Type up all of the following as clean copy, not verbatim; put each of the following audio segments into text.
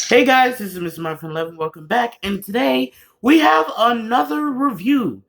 Hey guys, this is Mr.mario from 11. Welcome back, and today we have another review.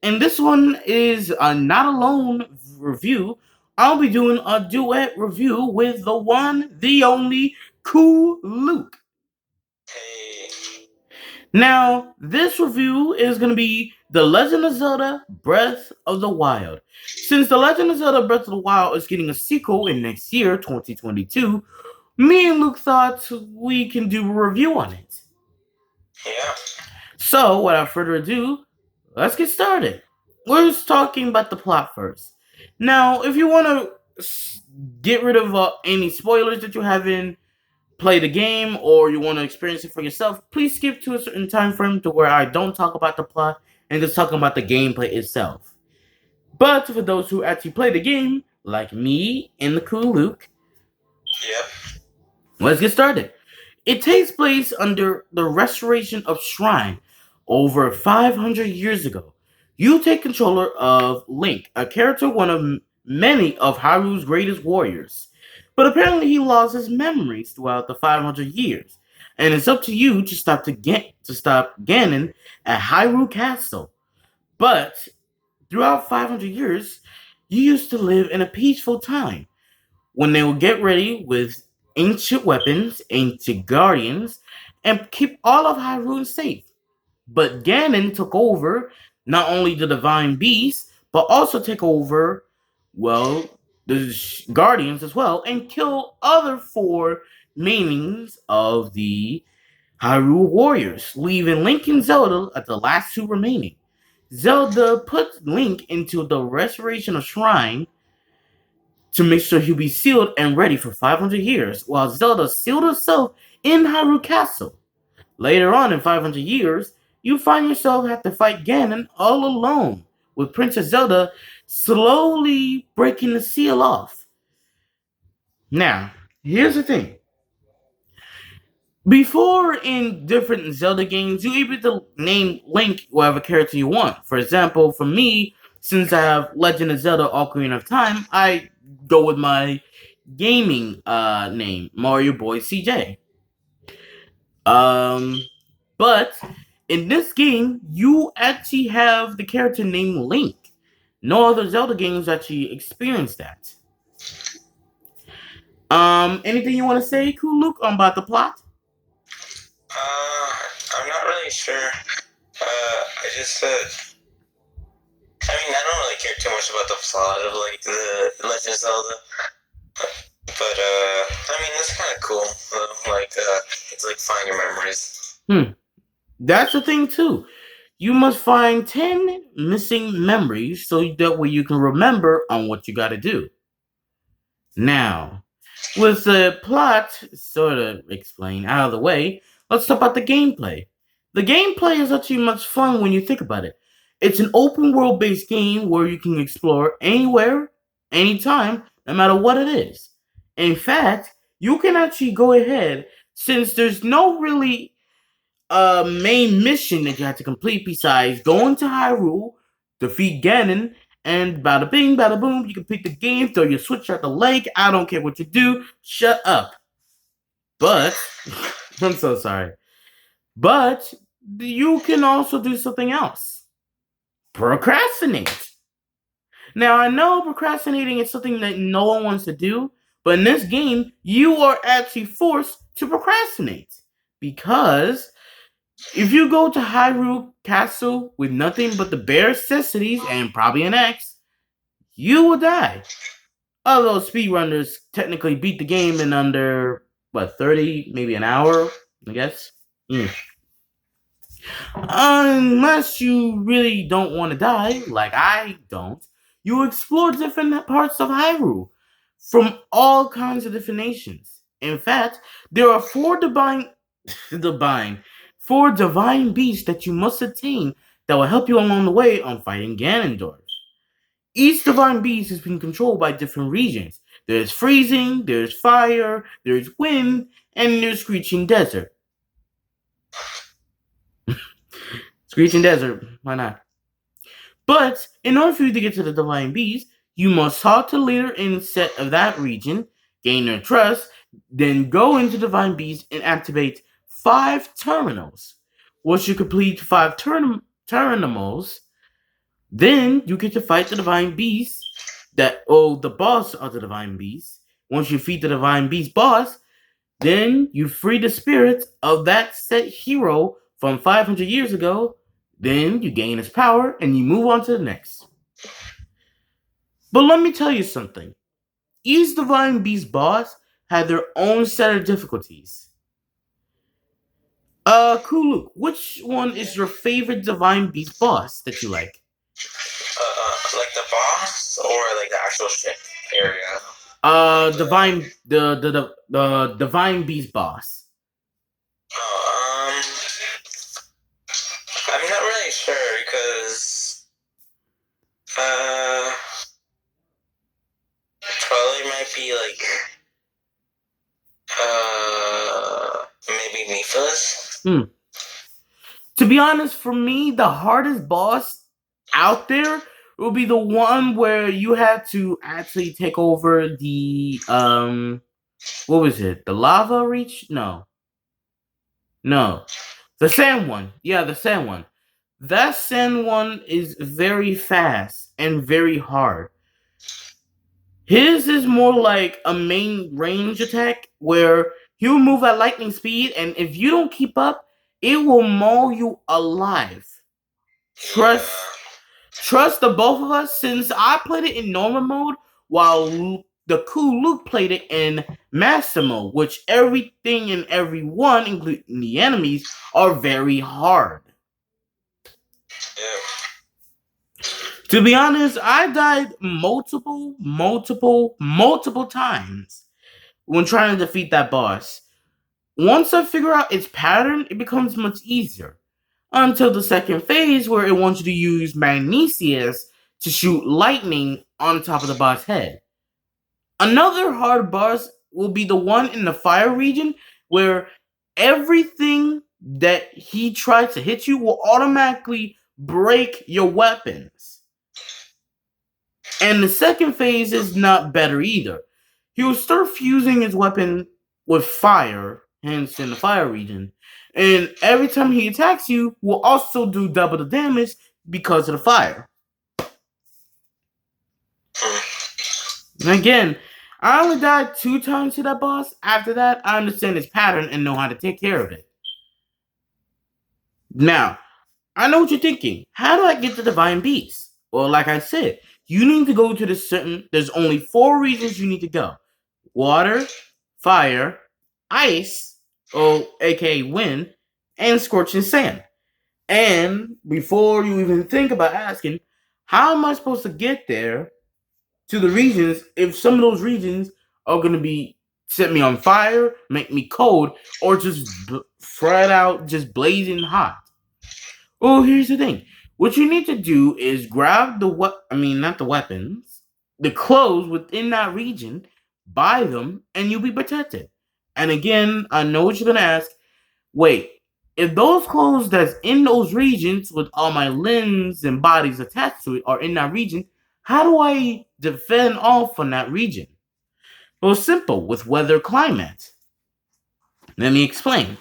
And this one is a not alone review. I'll be doing a duet review with the one, the only, Cool Luke. Hey, Now, this review is going to be The Legend of Zelda Breath of the Wild. Since The Legend of Zelda Breath of the Wild is getting a sequel in next year, 2022, me and Luke thought we can do a review on it. yeah. So, without further ado, let's get started. We're just talking about the plot first. Now, if you want to get rid of any spoilers that you haven't played the game or you want to experience it for yourself, please skip to a certain time frame to where I don't talk about the plot and just talk about the gameplay itself. But for those who actually play the game, like me and the cool Luke, Yep. let's get started. It takes place under the restoration of Shrine over 500 years ago. You take controller of Link, a character one of many of Hyrule's greatest warriors. But apparently he lost his memories throughout the 500 years. And it's up to you to stop Ganon at Hyrule Castle. But throughout 500 years, you used to live in a peaceful time when they would get ready with ancient weapons, ancient guardians, and keep all of Hyrule safe. But Ganon took over not only the divine beast, but also take over, well, the guardians as well, and kill other four meanings of the Hyrule warriors, leaving Link and Zelda at the last two remaining. Zelda put Link into the restoration of Shrine to make sure he'll be sealed and ready for 500 years, while Zelda sealed herself in Hyrule Castle. Later on in 500 years, you find yourself have to fight Ganon all alone, with Princess Zelda slowly breaking the seal off. Now, here's the thing. Before in different Zelda games, you're able to name Link whatever character you want. For example, for me, since I have Legend of Zelda Ocarina of Time, I go with my gaming name, Mario Boy CJ. Um, but in this game, you actually have the character named Link. No other Zelda games actually experience that. Anything you want to say, Cool Luke, about the plot? Uh, I'm not really sure. I just I mean, I don't really care too much about the plot of like the Legend of Zelda, but I mean, it's kind of cool. Like, it's like find your memories. Hmm. That's the thing too. You must find 10 missing memories so that way you can remember on what you got to do. Now, with the plot sort of explained out of the way, let's talk about the gameplay. The gameplay is actually much fun when you think about it. It's an open world based game where you can explore anywhere, anytime, no matter what it is. In fact, you can actually go ahead, since there's no really main mission that you have to complete besides going to Hyrule, defeat Ganon, and bada bing, bada boom, you complete the game, throw your switch at the lake. I don't care what you do. Shut up. But, I'm so sorry. But, you can also do something else. Procrastinate. Now, I know procrastinating is something that no one wants to do, but in this game, you are actually forced to procrastinate. Because if you go to Hyrule Castle with nothing but the bare necessities and probably an X, you will die. Although speedrunners technically beat the game in under, 30, maybe an hour, I guess. Mm. Unless you really don't want to die, like I don't, you explore different parts of Hyrule from all kinds of different nations. In fact, there are divine, four divine beasts that you must attain that will help you along the way on fighting Ganondorf. Each divine beast has been controlled by different regions. There's freezing, there's fire, there's wind, and there's screeching desert. Screeching desert, why not? But in order for you to get to the divine beast, you must talk to the leader and set of that region, gain their trust, then go into divine beast and activate five terminals. Once you complete five terminals, then you get to fight the divine beast the boss of the divine beast. Once you defeat the divine beast boss, then you free the spirit of that set hero from 500 years ago. Then you gain his power and you move on to the next. But let me tell you something. Each divine beast boss had their own set of difficulties. Kulu, which one is your favorite divine beast boss that you like? Like the boss or like the actual ship area? The divine beast boss. Oh, I'm not really sure because uh, probably might be like maybe Mipha's. To be honest, for me, the hardest boss out there will be the one where you had to actually take over the what was it? The lava reach? No. No. The sand one. Yeah, the sand one. That sand one is very fast and very hard. His is more like a main range attack where he'll move at lightning speed, and if you don't keep up, it will maul you alive. Trust trust the both of us, since I played it in normal mode while the cool Luke played it in master mode, which everything and everyone, including the enemies, are very hard. Yeah. To be honest, I died multiple times when trying to defeat that boss. Once I figure out its pattern, it becomes much easier. Until the second phase, where it wants you to use Magnesius to shoot lightning on top of the boss head. Another hard boss will be the one in the fire region, where everything that he tries to hit you will automatically break your weapons. And the second phase is not better either. He will start fusing his weapon with fire, hence in the fire region. And every time he attacks you, will also do double the damage because of the fire. And again, I only died 2 times to that boss. After that, I understand his pattern and know how to take care of it. Now, I know what you're thinking. How do I get the Divine Beast? Well, like I said, you need to go to the certain. There's only 4 regions you need to go: water, fire, ice, aka wind, and scorching sand. And before you even think about asking, how am I supposed to get there to the regions if some of those regions are going to be set me on fire, make me cold, or just flat out just blazing hot? Well, here's the thing. What you need to do is grab not the weapons, the clothes within that region, buy them, and you'll be protected. And again, I know what you're gonna ask. Wait, if those clothes that's in those regions with all my limbs and bodies attached to it are in that region, how do I defend off on that region? Well, simple with weather climate. Let me explain.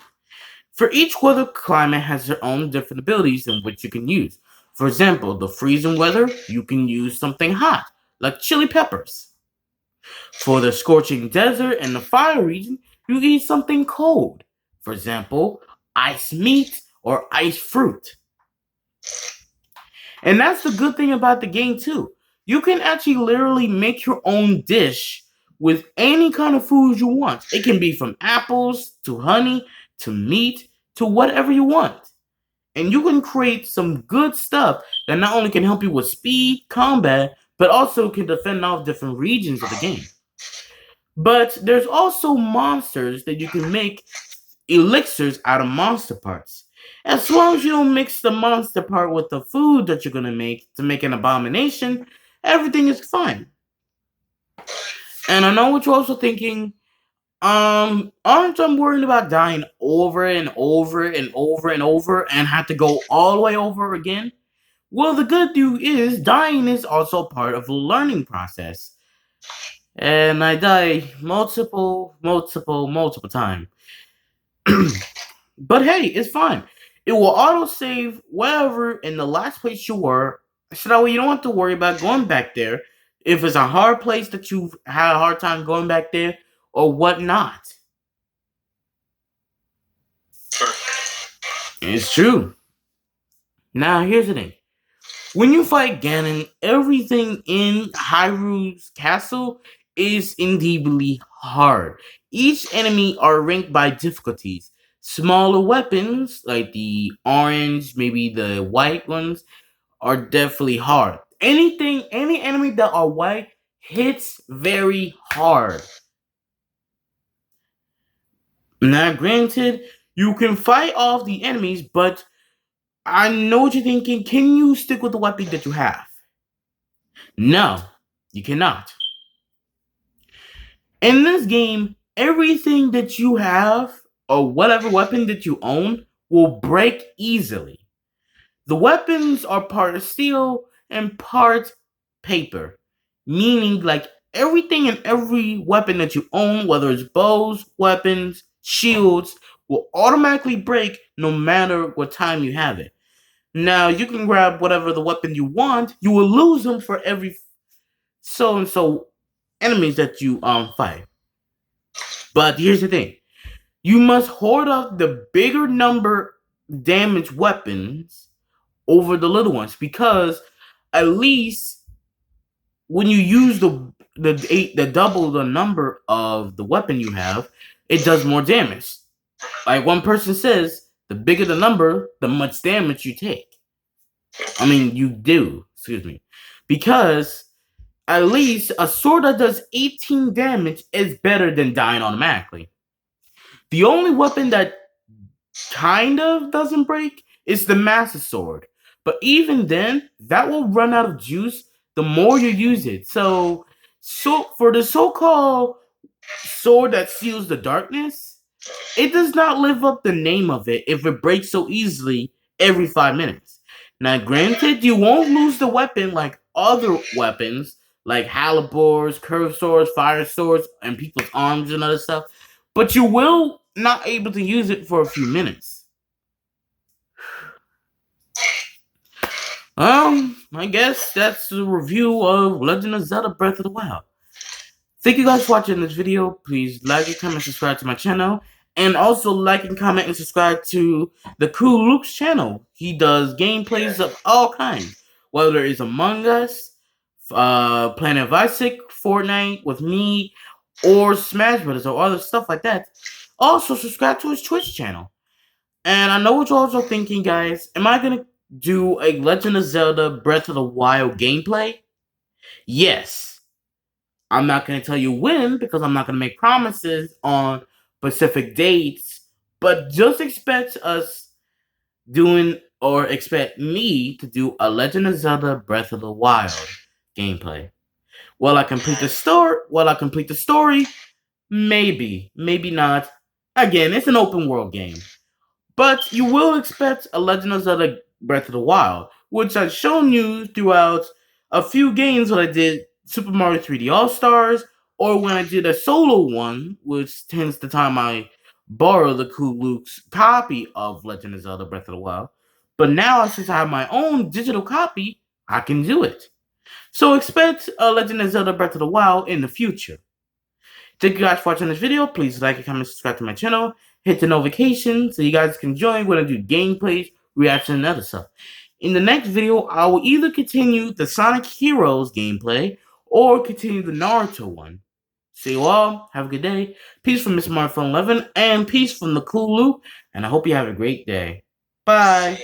For each weather climate has their own different abilities in which you can use. For example, the freezing weather, you can use something hot, like chili peppers. For the scorching desert and the fire region, you can use something cold. For example, ice meat or ice fruit. And that's the good thing about the game too. You can actually literally make your own dish with any kind of food you want. It can be from apples to honey to meat to whatever you want. And you can create some good stuff that not only can help you with speed, combat, but also can defend off different regions of the game. But there's also monsters that you can make elixirs out of monster parts. As long as you don't mix the monster part with the food that you're gonna make to make an abomination, everything is fine. And I know what you're also thinking. Aren't I worried about dying over and over and over and over and have to go all the way over again? Well, the good news is dying is also part of the learning process. And I die multiple times. But hey, it's fine. It will auto save wherever in the last place you were, so that way you don't have to worry about going back there if it's a hard place that you've had a hard time going back there or whatnot. It's true. Now here's the thing. When you fight Ganon, everything in Hyrule's castle is indeedly hard. Each enemy are ranked by difficulties. Smaller weapons, like the orange, maybe the white ones, are definitely hard. Any enemy that are white hits very hard. Now, granted, you can fight off the enemies, but I know what you're thinking. Can you stick with the weapon that you have? No, you cannot. In this game, everything that you have or whatever weapon that you own will break easily. The weapons are part steel and part paper, meaning like everything and every weapon that you own, whether it's bows, weapons, shields, will automatically break no matter what time you have it. Now, you can grab whatever the weapon you want, you will lose them for every so and so enemies that you fight. But here's the thing. You must hoard up the bigger number damage weapons over the little ones because at least when you use the double the number of the weapon you have, it does more damage. Like one person says, the bigger the number, the much damage you take. I mean, you do. Excuse me, because at least a sword that does 18 damage is better than dying automatically. The only weapon that kind of doesn't break is the Master Sword. But even then, that will run out of juice the more you use it. So for the so-called sword that seals the darkness, it does not live up the name of it if it breaks so easily every 5 minutes. Now, granted, you won't lose the weapon like other weapons, like halberds, curved swords, fire swords, and people's arms and other stuff, but you will not able to use it for a few minutes. I guess that's the review of Legend of Zelda Breath of the Wild. Thank you guys for watching this video. Please like and comment, subscribe to my channel. And also like and comment and subscribe to the Cool Luke's channel. He does gameplays of all kinds. Whether it's Among Us, Planet of Isaac, Fortnite with me, or Smash Brothers or other stuff like that. Also subscribe to his Twitch channel. And I know what you're also thinking, guys. Am I gonna do a Legend of Zelda Breath of the Wild gameplay? Yes. I'm not gonna tell you when because I'm not gonna make promises on specific dates, but just expect us doing or expect me to do a Legend of Zelda Breath of the Wild gameplay. Will I complete the story? Maybe, maybe not. Again, it's an open world game. But you will expect a Legend of Zelda Breath of the Wild, which I've shown you throughout a few games when I did Super Mario 3D All Stars, or when I did a solo one, which tends the time I borrow the Cool Luke's copy of Legend of Zelda Breath of the Wild. But now, since I have my own digital copy, I can do it. So expect a Legend of Zelda Breath of the Wild in the future. Thank you guys for watching this video. Please like and comment, subscribe to my channel. Hit the notification so you guys can join when I do gameplays, reactions, and other stuff. In the next video, I will either continue the Sonic Heroes gameplay or continue the Naruto one. See you all. Have a good day. Peace from Mr.mario 11 and peace from the Cool Loop. And I hope you have a great day. Bye.